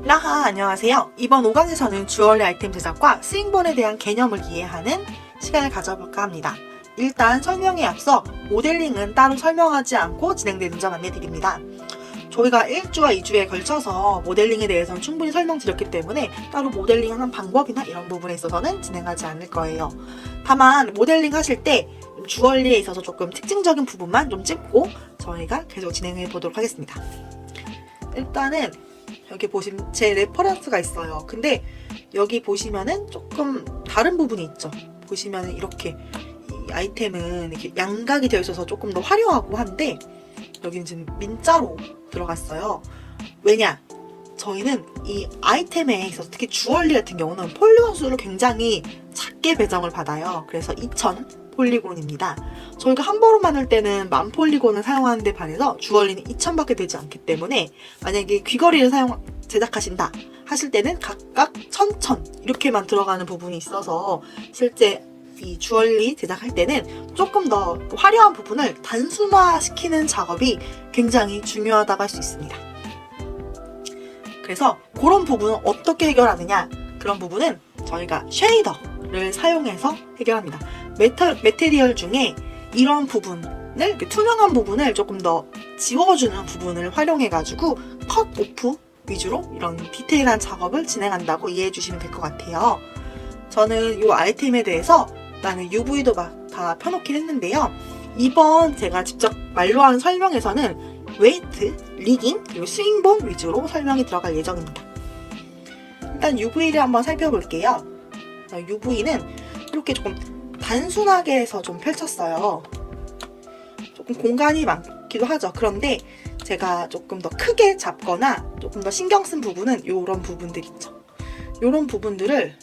라하, 안녕하세요. 이번 5강에서는 주얼리 아이템 제작과 스윙본에 대한 개념을 이해하는 시간을 가져볼까 합니다. 일단 설명에 앞서 모델링은 따로 설명하지 않고 진행되는 점 안내드립니다. 저희가 1주와 2주에 걸쳐서 모델링에 대해서는 충분히 설명드렸기 때문에 따로 모델링하는 방법이나 이런 부분에 있어서는 진행하지 않을 거예요. 다만 모델링 하실 때 주얼리에 있어서 조금 특징적인 부분만 좀 짚고 저희가 계속 진행해 보도록 하겠습니다. 일단은 여기 보시면 제 레퍼런스가 있어요. 근데 여기 보시면은 조금 다른 부분이 있죠. 보시면은 이렇게 이 아이템은 이렇게 양각이 되어 있어서 조금 더 화려하고 한데 여기는 지금 민자로 들어갔어요. 왜냐? 저희는 이 아이템에 있어서 특히 주얼리 같은 경우는 폴리곤 수를 굉장히 작게 배정을 받아요. 그래서 2000 폴리곤입니다. 저희가 한 번으로 만들 때는 10,000 폴리곤을 사용하는 데 반해서 주얼리는 2000밖에 되지 않기 때문에 만약에 귀걸이를 제작하신다 하실 때는 각각 1000 이렇게만 들어가는 부분이 있어서 실제 이 주얼리 제작할 때는 조금 더 화려한 부분을 단순화시키는 작업이 굉장히 중요하다고 할 수 있습니다. 그래서 그런 부분은 어떻게 해결하느냐, 그런 부분은 저희가 쉐이더를 사용해서 해결합니다. 메테리얼 중에 이런 부분을, 투명한 부분을 조금 더 지워주는 부분을 활용해가지고 컷 오프 위주로 이런 디테일한 작업을 진행한다고 이해해 주시면 될 것 같아요. 저는 이 아이템에 대해서 나는 UV도 다 펴놓긴 했는데요. 이번 제가 직접 말로 하는 설명에서는 웨이트, 리깅, 그리고 스윙본 위주로 설명이 들어갈 예정입니다. 일단 UV를 한번 살펴볼게요. UV는 이렇게 조금 단순하게 해서 좀 펼쳤어요. 조금 공간이 많기도 하죠. 그런데 제가 조금 더 크게 잡거나 조금 더 신경 쓴 부분은 이런 부분들 있죠. 이런 부분들을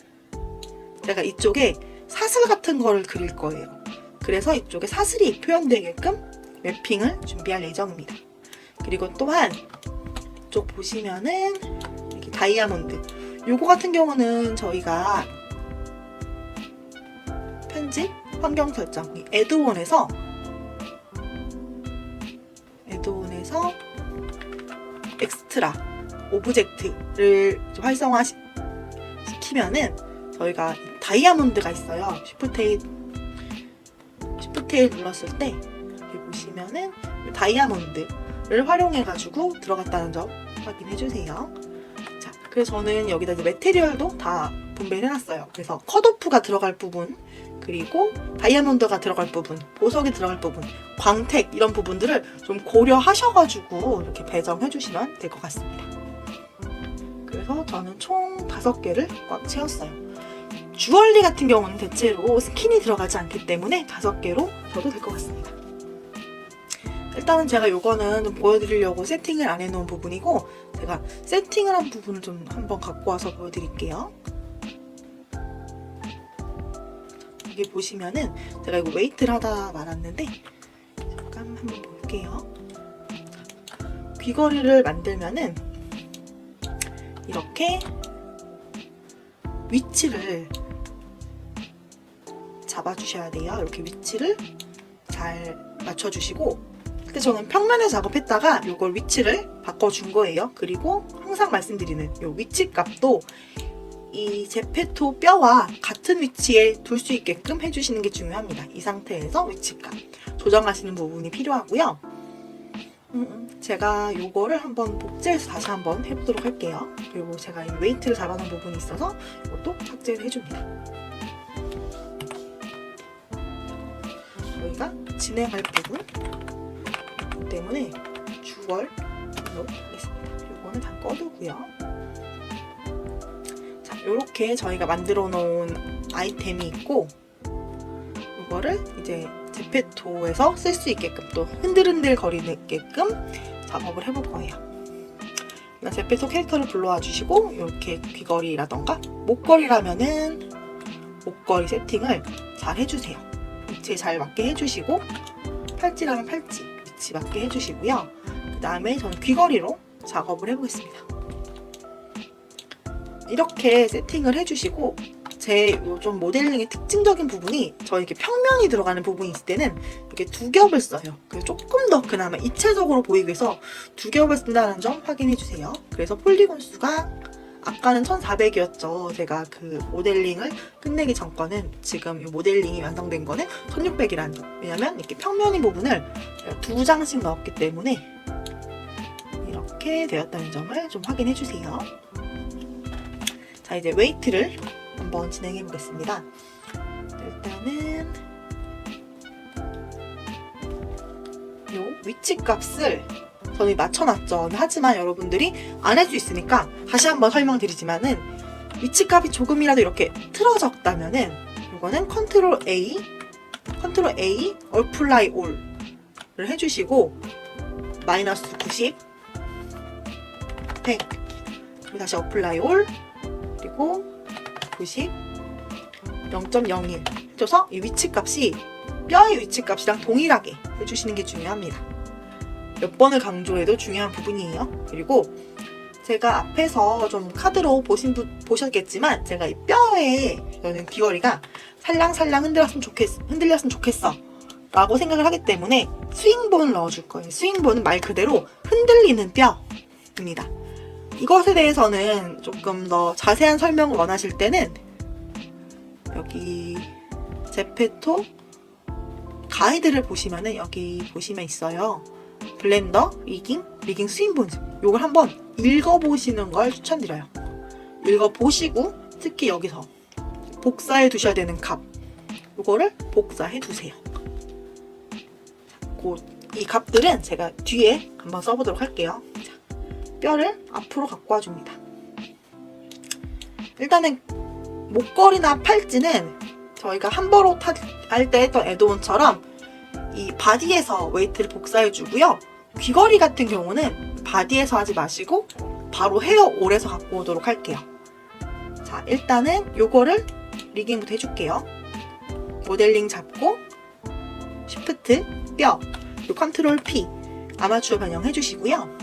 제가 이쪽에 사슬 같은 거를 그릴 거예요. 그래서 이쪽에 사슬이 표현되게끔 맵핑을 준비할 예정입니다. 그리고 또한 이쪽 보시면은 이렇게 다이아몬드, 요거 같은 경우는 저희가 편집, 환경 설정, 애드온에서 엑스트라 오브젝트를 활성화시키면은 저희가 다이아몬드가 있어요. 쉬프트 A 눌렀을 때 여기 보시면은 다이아몬드를 활용해가지고 들어갔다는 점 확인해주세요. 자, 그래서 저는 여기다 이제 메테리얼도 다 분배를 해놨어요. 그래서 컷오프가 들어갈 부분, 그리고 다이아몬드가 들어갈 부분, 보석이 들어갈 부분, 광택 이런 부분들을 좀 고려하셔가지고 이렇게 배정해주시면 될 것 같습니다. 그래서 저는 총 5개를 꽉 채웠어요. 주얼리 같은 경우는 대체로 스킨이 들어가지 않기 때문에 5개로 줘도 될 것 같습니다. 일단은 제가 요거는 좀 보여드리려고 세팅을 안 해놓은 부분이고, 제가 세팅을 한 부분을 좀 한번 갖고 와서 보여드릴게요. 여기 보시면은 제가 이거 웨이트를 하다 말았는데 잠깐 한번 볼게요. 귀걸이를 만들면은 이렇게 위치를 잡아주셔야 돼요. 이렇게 위치를 잘 맞춰주시고, 그때 저는 평면에 작업했다가 이걸 위치를 바꿔준 거예요. 그리고 항상 말씀드리는 이 위치 값도 이 제페토 뼈와 같은 위치에 둘 수 있게끔 해주시는 게 중요합니다. 이 상태에서 위치값 조정하시는 부분이 필요하고요. 제가 요거를 한번 복제해서 다시 한번 해보도록 할게요. 그리고 제가 이 웨이트를 잡아놓은 부분이 있어서 이것도 삭제를 해줍니다. 저희가 진행할 부분 때문에 주얼로 하겠습니다. 요거는 다 꺼두고요. 자, 요렇게 저희가 만들어 놓은 아이템이 있고, 이거를 이제 제페토에서 쓸 수 있게끔 또 흔들흔들 거리게끔 작업을 해볼 거예요. 제페토 캐릭터를 불러와 주시고, 이렇게 귀걸이라던가 목걸이라면은 목걸이 세팅을 잘 해주세요. 위치에 잘 맞게 해주시고, 팔찌라면 팔찌 위치 맞게 해주시고요. 그 다음에 저는 귀걸이로 작업을 해보겠습니다. 이렇게 세팅을 해주시고, 제 요즘 모델링의 특징적인 부분이 저희 이렇게 평면이 들어가는 부분이 있을 때는 이렇게 두 겹을 써요. 그래서 조금 더 그나마 입체적으로 보이기 위해서 두 겹을 쓴다는 점 확인해주세요. 그래서 폴리곤 수가 아까는 1400이었죠. 제가 그 모델링을 끝내기 전 거는 지금 이 모델링이 완성된 거는 1600이라는 점. 왜냐면 이렇게 평면인 부분을 제가 2장씩 넣었기 때문에 이렇게 되었다는 점을 좀 확인해주세요. 자, 이제 웨이트를 한번 진행해 보겠습니다. 일단은 요 위치 값을 저는 맞춰놨죠. 하지만 여러분들이 안 할 수 있으니까 다시 한번 설명드리지만은 위치 값이 조금이라도 이렇게 틀어졌다면은 이거는 컨트롤 A, 얼플라이 올을 해주시고 마이너스 90, 100 그리고 다시 어플라이 올 그리고 90, 0.01 해줘서 이 위치값이 뼈의 위치값이랑 동일하게 해주시는 게 중요합니다. 몇 번을 강조해도 중요한 부분이에요. 그리고 제가 앞에서 좀 카드로 보셨겠지만 제가 이 뼈에 저는 귀걸이가 살랑살랑 흔들렸으면 좋겠어 라고 생각을 하기 때문에 스윙본을 넣어줄 거예요. 스윙본은 말 그대로 흔들리는 뼈입니다. 이것에 대해서는 조금 더 자세한 설명을 원하실 때는 여기 제페토 가이드를 보시면은 여기 보시면 있어요. 블렌더, 리깅 스윙본즈. 요걸 한번 읽어보시는 걸 추천드려요. 읽어보시고 특히 여기서 복사해 두셔야 되는 값 요거를 복사해 두세요. 이 값들은 제가 뒤에 한번 써보도록 할게요. 자, 뼈를 앞으로 갖고 와줍니다. 일단은 목걸이나 팔찌는 저희가 함버로 할 때 했던 애드온처럼 이 바디에서 웨이트를 복사해 주고요. 귀걸이 같은 경우는 바디에서 하지 마시고 바로 헤어올에서 갖고 오도록 할게요. 자, 일단은 요거를 리깅부터 해줄게요. 모델링 잡고 쉬프트, 뼈, 요 컨트롤 P 아마추어 변형 해주시고요.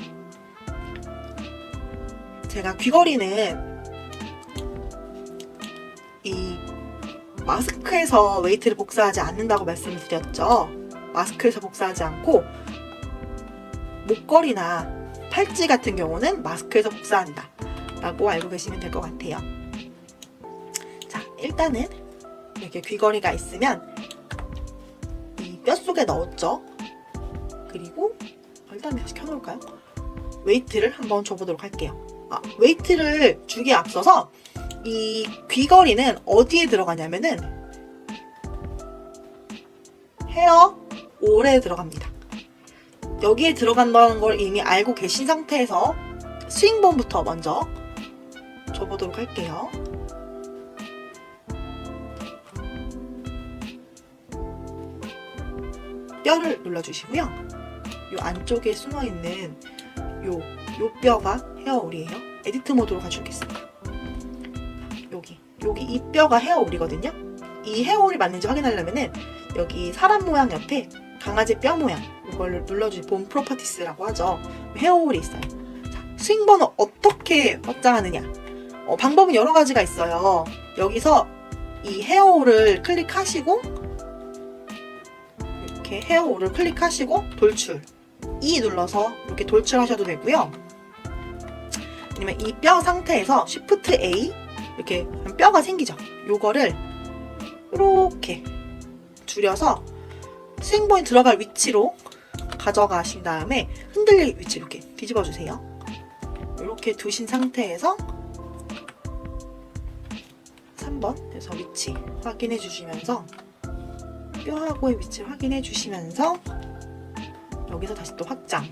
제가 귀걸이는 이 마스크에서 웨이트를 복사하지 않는다고 말씀을 드렸죠. 마스크에서 복사하지 않고 목걸이나 팔찌 같은 경우는 마스크에서 복사한다 라고 알고 계시면 될 것 같아요. 자, 일단은 이렇게 귀걸이가 있으면 이 뼛속에 넣었죠. 그리고 일단 다시 켜놓을까요? 웨이트를 한번 줘보도록 할게요. 웨이트를 주기에 앞서서 이 귀걸이는 어디에 들어가냐면은 헤어 올에 들어갑니다. 여기에 들어간다는 걸 이미 알고 계신 상태에서 스윙본부터 먼저 줘보도록 할게요. 뼈를 눌러주시고요. 요 안쪽에 숨어있는 요 뼈가 헤어올이에요. 에디트 모드로 가주겠습니다. 여기 이 뼈가 헤어올이거든요. 이 헤어올이 맞는지 확인하려면은 여기 사람 모양 옆에 강아지 뼈 모양 이걸 눌러주세요. 본 프로퍼티스라고 하죠. 헤어올이 있어요. 자, 스윙본을 어떻게 확장하느냐? 방법은 여러 가지가 있어요. 여기서 이 헤어올을 클릭하시고 이렇게 헤어올을 클릭하시고 돌출 E 눌러서 이렇게 돌출하셔도 되고요. 아니면 이 뼈 상태에서 Shift A 이렇게 뼈가 생기죠. 요거를 이렇게 줄여서 스윙본이 들어갈 위치로 가져가신 다음에 흔들릴 위치 이렇게 뒤집어 주세요. 이렇게 두신 상태에서 3번 그래서 위치 확인해 주시면서 뼈하고의 위치를 확인해 주시면서 여기서 다시 또 확장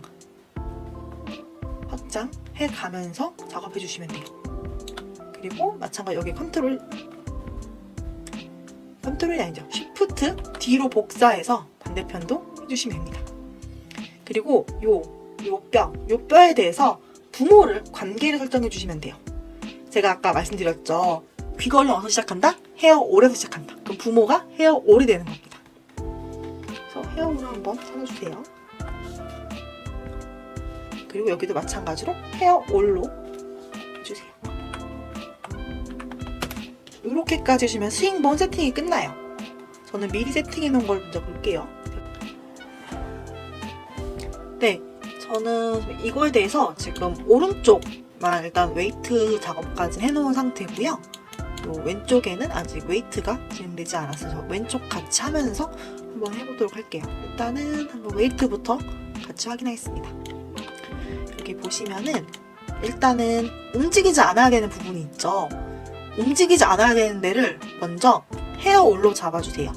확장해 가면서 작업해 주시면 돼요. 그리고 마찬가지 여기 컨트롤이 아니죠. 쉬프트 D로 복사해서 반대편도 해주시면 됩니다. 그리고 요 뼈에 대해서 부모를 관계를 설정해 주시면 돼요. 제가 아까 말씀드렸죠. 귀걸이 어디서 시작한다? 헤어올에서 시작한다. 그럼 부모가 헤어올이 되는 겁니다. 그래서 헤어올을 한번 찾아주세요. 그리고 여기도 마찬가지로 헤어올로 해주세요. 이렇게까지 해주시면 스윙본 세팅이 끝나요. 저는 미리 세팅해 놓은 걸 먼저 볼게요. 네, 저는 이거에 대해서 지금 오른쪽만 일단 웨이트 작업까지 해놓은 상태고요. 요 왼쪽에는 아직 웨이트가 진행되지 않았어서 왼쪽 같이 하면서 한번 해보도록 할게요. 일단은 한번 웨이트부터 같이 확인하겠습니다. 여기 보시면은 일단은 움직이지 않아야 되는 부분이 있죠. 움직이지 않아야 되는 데를 먼저 헤어올로 잡아주세요.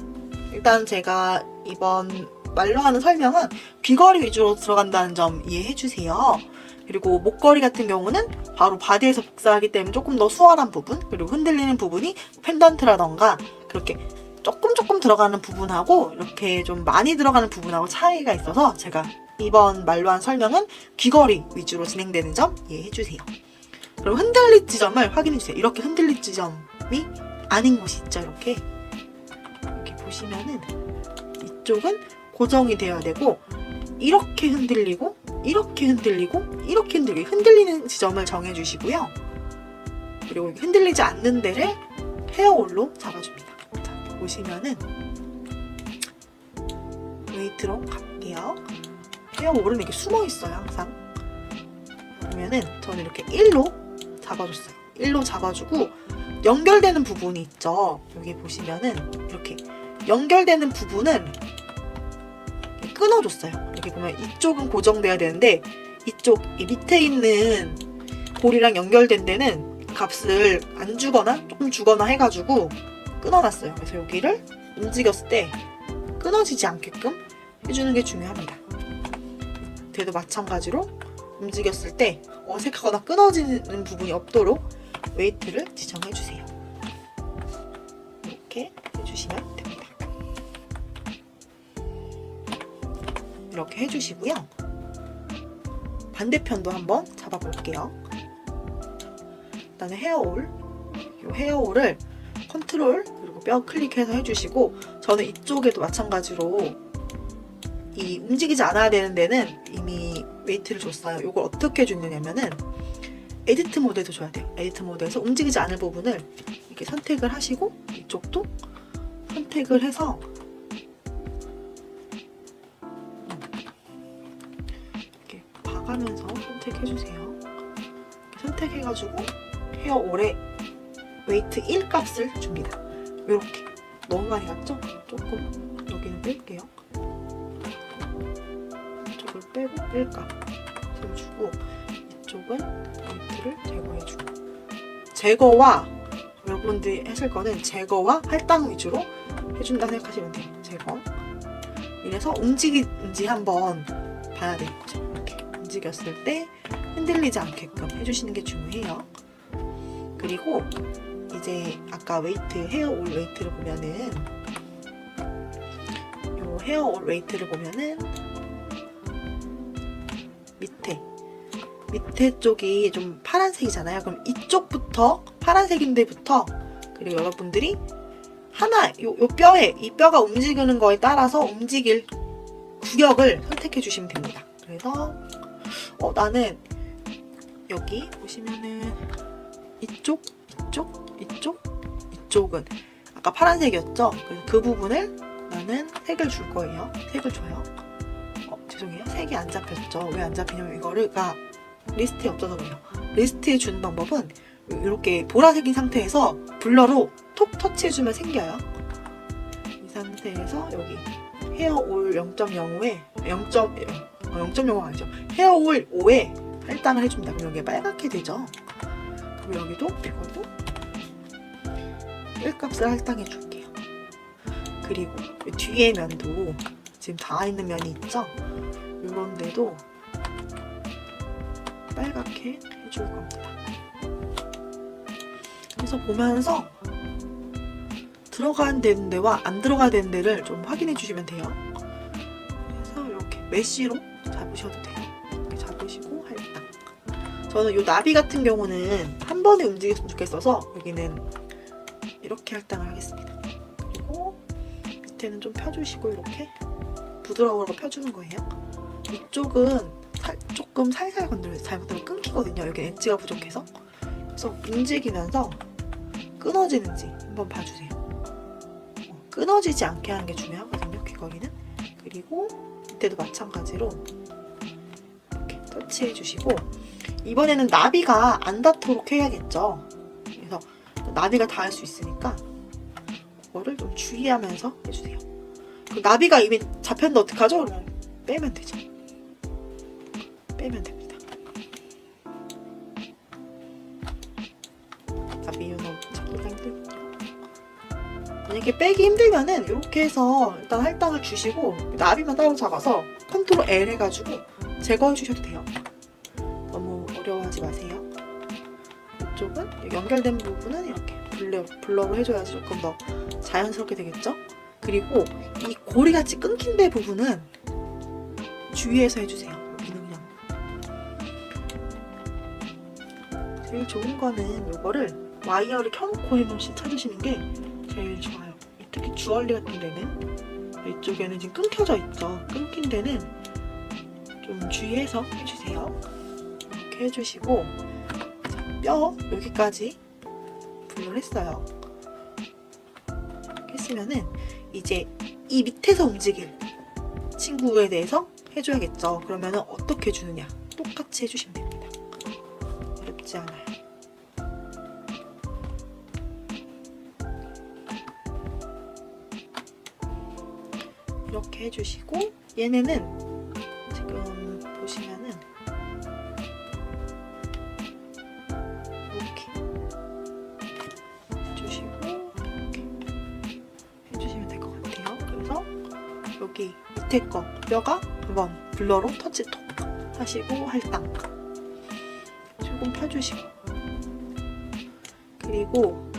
일단 제가 이번 말로 하는 설명은 귀걸이 위주로 들어간다는 점 이해해주세요. 그리고 목걸이 같은 경우는 바로 바디에서 복사하기 때문에 조금 더 수월한 부분, 그리고 흔들리는 부분이 펜던트라던가 그렇게 조금 들어가는 부분하고 이렇게 좀 많이 들어가는 부분하고 차이가 있어서 제가 이번 말로 한 설명은 귀걸이 위주로 진행되는 점 이해해주세요. 그럼 흔들릴 지점을 확인해주세요. 이렇게 흔들릴 지점이 아닌 곳이 있죠. 이렇게 보시면은 이쪽은 고정이 되어야 되고 이렇게 흔들리고 이렇게 흔들리고 이렇게 흔들리고 흔들리는 지점을 정해주시고요. 그리고 흔들리지 않는 데를 헤어올로 잡아줍니다. 자, 보시면은 웨이트로 갈게요. 헤어올은 이렇게 숨어있어요. 항상 보면은 저는 이렇게 1로 잡아줬어요. 1로 잡아주고 연결되는 부분이 있죠. 여기 보시면은 이렇게 연결되는 부분은 끊어줬어요. 여기 보면 이쪽은 고정돼야 되는데 이쪽 이 밑에 있는 볼이랑 연결된 데는 값을 안 주거나 조금 주거나 해가지고 끊어놨어요. 그래서 여기를 움직였을 때 끊어지지 않게끔 해주는 게 중요합니다. 밑에도 마찬가지로 움직였을 때 어색하거나 끊어지는 부분이 없도록 웨이트를 지정해주세요. 이렇게 해주시면 됩니다. 이렇게 해주시고요. 반대편도 한번 잡아볼게요. 일단은 헤어올, 이 헤어올을 컨트롤 그리고 뼈 클릭해서 해주시고 저는 이쪽에도 마찬가지로 이 움직이지 않아야 되는 데는 이미 웨이트를 줬어요. 이걸 어떻게 주느냐면은 에디트 모드에서 줘야 돼요. 에디트 모드에서 움직이지 않을 부분을 이렇게 선택을 하시고 이쪽도 선택을 해서 이렇게 봐가면서 선택해주세요. 이렇게 선택해가지고 헤어올에 웨이트 1 값을 줍니다. 이렇게 너무 많이 갔죠? 조금 여기는 뺄게요. 이쪽을 빼고 1값을 주고 이쪽은 웨이트를 제거해주고 제거와 여러분들이 하실 거는 제거와 할당 위주로 해준다 생각하시면 돼요. 제거. 이래서 움직이는지 한번 봐야 되는 거죠. 이렇게 움직였을 때 흔들리지 않게끔 해주시는 게 중요해요. 그리고 이제 아까 웨이트, 헤어올 웨이트를 보면은 요 헤어올 웨이트를 보면은 밑에 쪽이 좀 파란색이잖아요. 그럼 이쪽부터 파란색인데부터 그리고 여러분들이 하나 요 뼈에 이 뼈가 움직이는 거에 따라서 움직일 구역을 선택해 주시면 됩니다. 그래서 나는 여기 보시면은 이쪽은 아까 파란색이었죠? 그래서 그 부분을 나는 색을 줄 거예요. 색을 줘요. 죄송해요. 색이 안 잡혔죠. 왜 안 잡히냐면 이거가 리스트에 없어서 그래요. 리스트에 주는 방법은 이렇게 보라색인 상태에서 블러로 톡 터치해주면 생겨요. 이 상태에서 여기 헤어올 0.05에 0.05 아니죠. 헤어올 5에 할당을 해줍니다. 그럼 여기가 빨갛게 되죠. 그럼 여기도 이것도 1값을 할당해 줄게요. 그리고 뒤에 면도 지금 닿아 있는 면이 있죠. 이런 데도 빨갛게 해줄 겁니다. 그래서 보면서 들어가야 되는 데와 안 들어가야 되는 데를 좀 확인해 주시면 돼요. 그래서 이렇게 메쉬로 잡으셔도 돼요. 이렇게 잡으시고 할당. 저는 이 나비 같은 경우는 한 번에 움직였으면 좋겠어서 여기는 이렇게 할당을 하겠습니다. 그리고 밑에는 좀 펴주시고 이렇게 부드러우로 펴주는 거예요. 이쪽은 조금 살살 건드려서 잘못하면 끊기거든요. 여기 엣지가 부족해서. 그래서 움직이면서 끊어지는지 한번 봐주세요. 끊어지지 않게 하는 게 중요하거든요. 귀걸이는. 그리고 이때도 마찬가지로 이렇게 터치해 주시고 이번에는 나비가 안 닿도록 해야겠죠. 그래서 나비가 닿을 수 있으니까 그거를 좀 주의하면서 해주세요. 그 나비가 이미 잡혔는데 어떡하죠? 그러면 빼면 되죠. 빼면 됩니다. 나비 이거 찾기가 힘들거든요. 만약에 빼기 힘들면은 이렇게 해서 일단 할당을 주시고 나비만 따로 잡아서 컨트롤 L 해가지고 제거해 주셔도 돼요. 너무 어려워하지 마세요. 이쪽은 연결된 부분은 이렇게 블러로 해줘야지 조금 더 자연스럽게 되겠죠? 그리고 이 고리같이 끊긴 데 부분은 주의해서 해주세요. 여기는 그냥 제일 좋은 거는 이거를 와이어를 켜놓고 해놓으시 찾으시는 게 제일 좋아요. 특히 주얼리 같은 데는 이쪽에는 지금 끊겨져 있죠. 끊긴 데는 좀 주의해서 해주세요. 이렇게 해주시고 뼈 여기까지 분리를 했어요. 이렇게 했으면은 이제 이 밑에서 움직일 친구에 대해서 해줘야겠죠. 그러면은 어떻게 해주느냐 똑같이 해주시면 됩니다. 어렵지 않아요. 이렇게 해주시고 얘네는 지금 보시면은 이렇게 해주시고 이렇게 해주시면 될 것 같아요. 그래서 여기 밑에 거 뼈가 한번 블러로 터치톡 하시고 할당 조금 펴주시고 그리고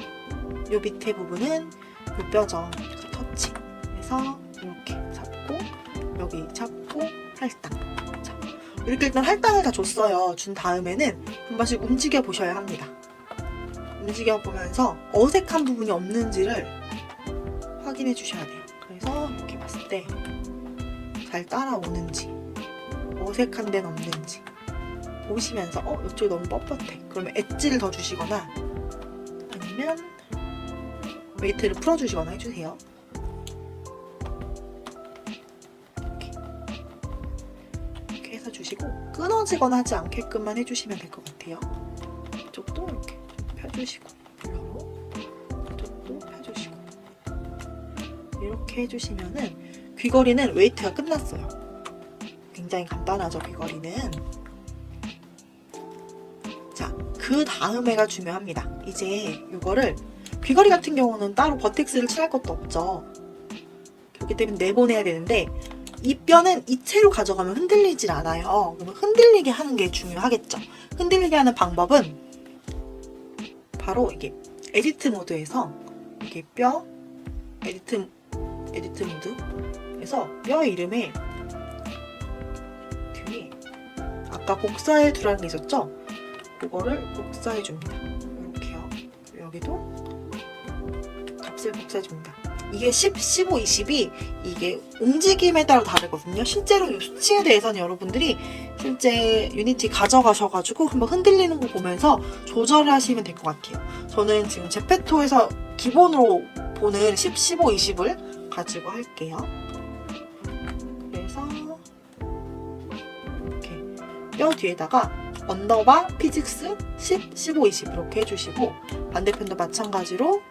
요 밑에 부분은 요 뼈죠. 그래서 터치 해서 이렇게 잡고 여기 잡고 할당. 자, 이렇게 일단 할당을 다 줬어요. 준 다음에는 한 번씩 움직여 보셔야 합니다. 움직여 보면서 어색한 부분이 없는지를 확인해 주셔야 돼요. 그래서 이렇게 봤을 때 잘 따라오는지 어색한 데는 없는지 보시면서 이쪽이 너무 뻣뻣해. 그러면 엣지를 더 주시거나 아니면 웨이트를 풀어주시거나 해주세요. 이렇게 해서 주시고 끊어지거나 하지 않게끔만 해주시면 될 것 같아요. 이쪽도 이렇게 펴주시고 블러로 이쪽도 펴주시고 이렇게 해주시면은 귀걸이는 웨이트가 끝났어요. 굉장히 간단하죠, 귀걸이는. 자, 그 다음에가 중요합니다. 이제 이거를 귀걸이 같은 경우는 따로 버텍스를 칠할 것도 없죠. 그렇기 때문에 내보내야 되는데 이 뼈는 이 채로 가져가면 흔들리질 않아요. 그러면 흔들리게 하는 게 중요하겠죠. 흔들리게 하는 방법은 바로 이게 에디트 모드에서 이게 뼈 에디트 모드 그래서 뼈 이름에 뒤에 아까 복사해 두라는 게 있었죠? 그거를 복사해 줍니다. 이렇게요. 여기도 값을 복사해 줍니다. 이게 10, 15, 20이 이게 움직임에 따라 다르거든요. 실제로 이 수치에 대해서는 여러분들이 실제 유니티 가져가셔가지고 한번 흔들리는 거 보면서 조절을 하시면 될 것 같아요. 저는 지금 제페토에서 기본으로 보는 10, 15, 20을 가지고 할게요. 그래서 이렇게 뼈 뒤에다가 언더바 피직스 10, 15, 20 이렇게 해주시고 반대편도 마찬가지로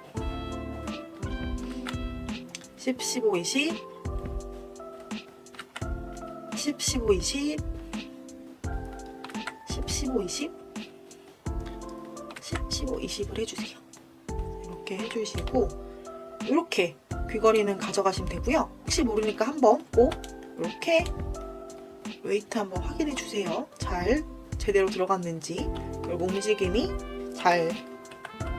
10, 15, 20 10, 15, 20 10, 15, 20 10, 15, 20을 해주세요. 이렇게 해주시고 이렇게 귀걸이는 가져가시면 되고요. 혹시 모르니까 한번 꼭 이렇게 웨이트 한번 확인해 주세요. 잘 제대로 들어갔는지, 그리고 움직임이 잘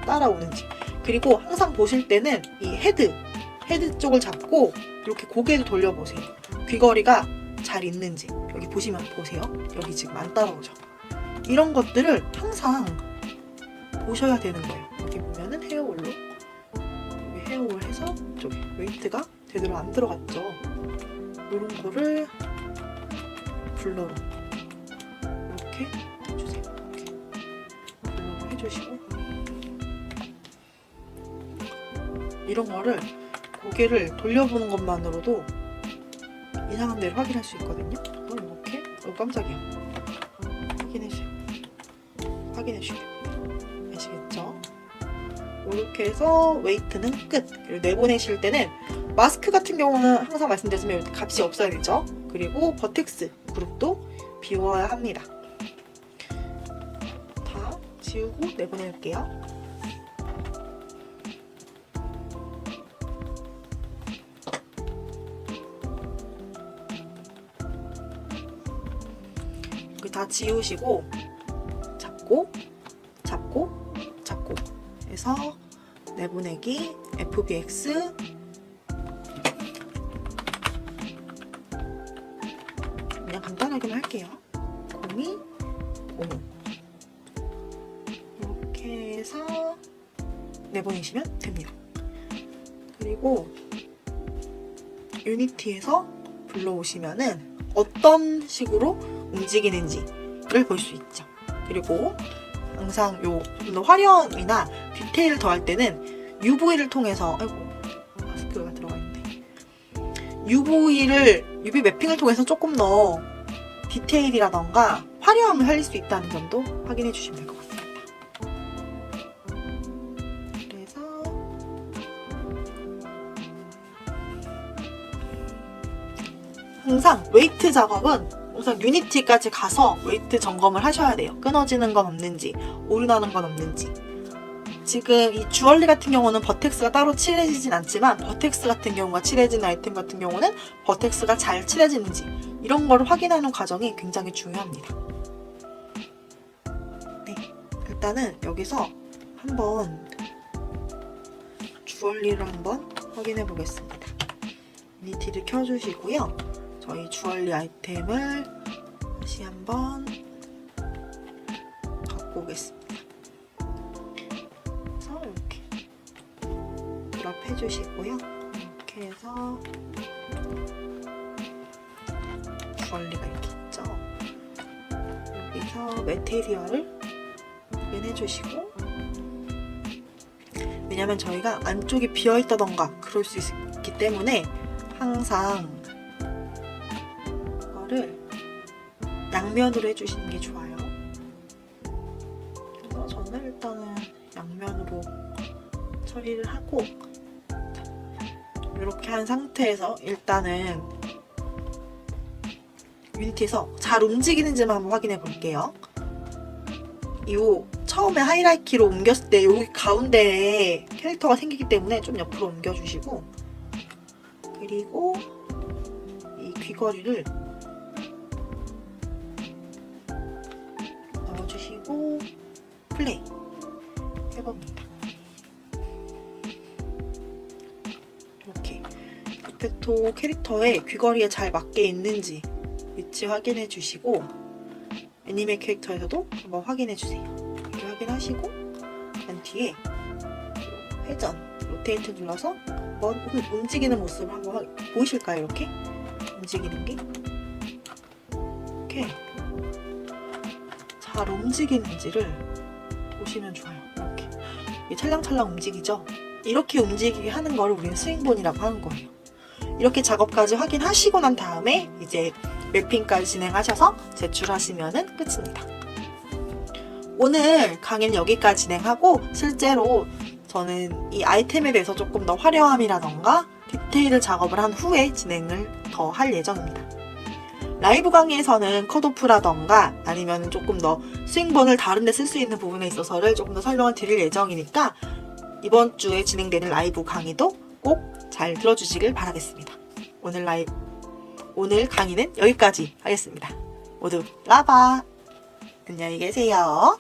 따라오는지. 그리고 항상 보실 때는 이 헤드 쪽을 잡고 이렇게 고개를 돌려보세요. 귀걸이가 잘 있는지. 여기 보시면 보세요. 여기 지금 안 따라오죠. 이런 것들을 항상 보셔야 되는 거예요. 여기 보면은 헤어홀로, 여기 헤어홀 해서 이쪽에 웨이트가 제대로 안 들어갔죠. 이런 거를 블러로 이렇게 해주세요. 이렇게 블러로 해주시고, 이런 거를 고개를 돌려보는 것만으로도 이상한 데를 확인할 수 있거든요. 이렇게 깜짝이야. 확인해주세요. 아시겠죠? 이렇게 해서 웨이트는 끝. 그리고 내보내실 때는 마스크 같은 경우는 항상 말씀드렸지만 값이 없어야 되죠. 그리고 버텍스 그룹도 비워야 합니다. 다 지우고 내보낼게요. 여기 다 지우시고 잡고 해서 내보내기 FBX 그냥 간단하게만 할게요. 02 이렇게 해서 내보내시면 됩니다. 그리고 유니티에서 불러오시면은 어떤 식으로 움직이는지를 볼 수 있죠. 그리고 항상 좀 더 화려함이나 디테일을 더할 때는 UV를 통해서, 아이고 마스크가 들어가 있는데, UV 매핑을 통해서 조금 더 디테일이라던가 화려함을 살릴 수 있다는 점도 확인해 주시면 될 것 같습니다. 그래서 항상 웨이트 작업은 우선 유니티까지 가서 웨이트 점검을 하셔야 돼요. 끊어지는 건 없는지, 오류나는 건 없는지. 지금 이 주얼리 같은 경우는 버텍스가 따로 칠해지진 않지만, 버텍스 같은 경우가 칠해진 아이템 같은 경우는 버텍스가 잘 칠해지는지, 이런 거를 확인하는 과정이 굉장히 중요합니다. 네, 일단은 여기서 한번 주얼리를 한번 확인해 보겠습니다. 유니티를 켜주시고요. 저희 주얼리 아이템을 다시 한번 갖고 오겠습니다. 그래서 이렇게 드랍 해주시고요. 이렇게 해서 주얼리가 이렇게 있죠. 여기서 매테리얼을 확인해주시고, 왜냐면 저희가 안쪽이 비어있다던가 그럴 수 있기 때문에 항상 를 양면으로 해주시는 게 좋아요. 그래서 저는 일단은 양면으로 처리를 하고, 이렇게 한 상태에서 일단은 유니티에서 잘 움직이는지만 한번 확인해 볼게요. 이 처음에 하이라이트 키로 옮겼을 때 여기 가운데에 캐릭터가 생기기 때문에 좀 옆으로 옮겨주시고, 그리고 이 귀걸이를 넣어주시고 플레이 해봅니다. 이렇게 이펙토 캐릭터의 귀걸이에 잘 맞게 있는지 위치 확인해 주시고, 애니메 캐릭터에서도 한번 확인해 주세요. 이렇게 확인하시고, 난 뒤에 회전 로테이트 눌러서 한번 움직이는 모습을 한번 보이실까요? 이렇게 움직이는 게 이렇게 잘 움직이는지를 보시면 좋아요. 이렇게 이게 찰랑찰랑 움직이죠? 이렇게 움직이게 하는 거를 우리는 스윙본이라고 하는 거예요. 이렇게 작업까지 확인하시고 난 다음에 이제 맵핑까지 진행하셔서 제출하시면 끝입니다. 오늘 강의는 여기까지 진행하고, 실제로 저는 이 아이템에 대해서 조금 더 화려함이라던가 디테일을 작업을 한 후에 진행을 더 할 예정입니다. 라이브 강의에서는 컷오프라던가 아니면 조금 더 스윙본을 다른 데 쓸 수 있는 부분에 있어서를 조금 더 설명을 드릴 예정이니까, 이번 주에 진행되는 라이브 강의도 꼭 잘 들어주시길 바라겠습니다. 오늘 강의는 여기까지 하겠습니다. 모두 라바! 안녕히 계세요.